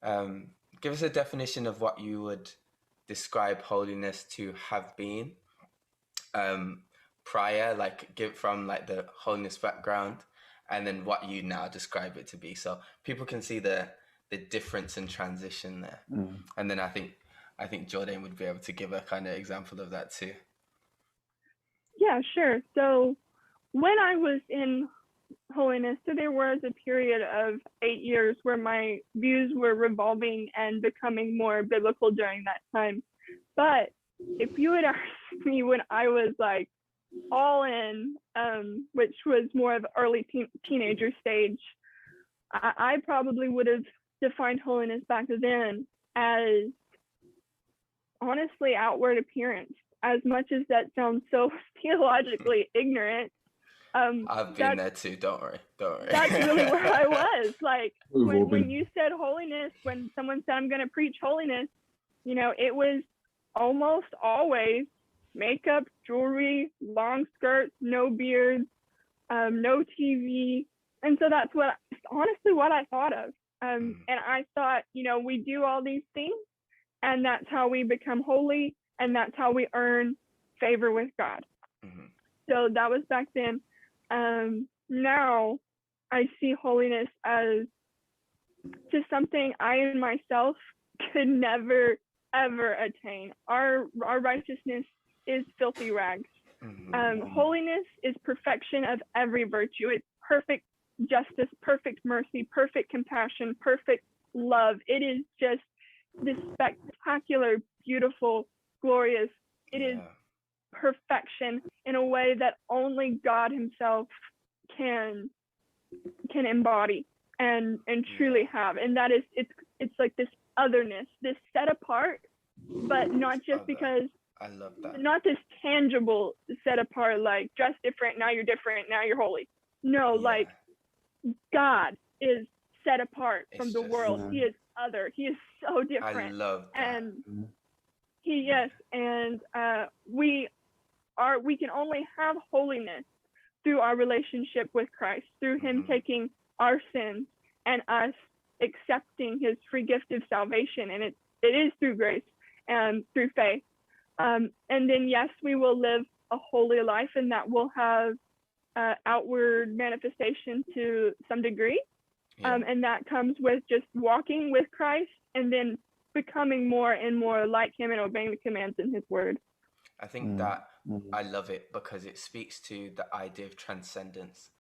Um, Give us a definition of what you would describe holiness to have been um, prior, like give from like the holiness background, and then what you now describe it to be, so people can see the difference and transition there. And then I think Jordan would be able to give a kind of example of that too. Yeah, sure. So when I was in holiness, so there was a period of 8 years where my views were revolving and becoming more biblical during that time. But if you had asked me when I was like all in, which was more of early teenager stage, I probably would have defined holiness back then as honestly outward appearance. As much as that sounds so theologically ignorant, I've been there too. Don't worry. That's really where I was. Like when you said holiness, when someone said I'm going to preach holiness, it was almost always makeup, jewelry, long skirts, no beards, no TV. And so that's honestly what I thought of. And I thought, we do all these things and that's how we become holy and that's how we earn favor with God. Mm-hmm. So that was back then. Now I see holiness as just something I in myself could never, ever attain. Our righteousness is filthy rags. Holiness is perfection of every virtue. It's perfect justice, perfect mercy, perfect compassion, perfect love. It is just this spectacular, beautiful, glorious. It is perfection in a way that only God himself can embody and truly have. And that is, it's like this otherness, this set apart, but not just because I love that. Not this tangible set apart, like dress different, now you're different, now you're holy. No, like God is set apart from the world. He is other. He is so different. I love that. And we can only have holiness through our relationship with Christ, through him taking our sins and us accepting his free gift of salvation. And it is through grace and through faith. And then, yes, we will live a holy life, and that will have outward manifestation to some degree. And that comes with just walking with Christ and then becoming more and more like him and obeying the commands in his word. I think that I love it because it speaks to the idea of transcendence.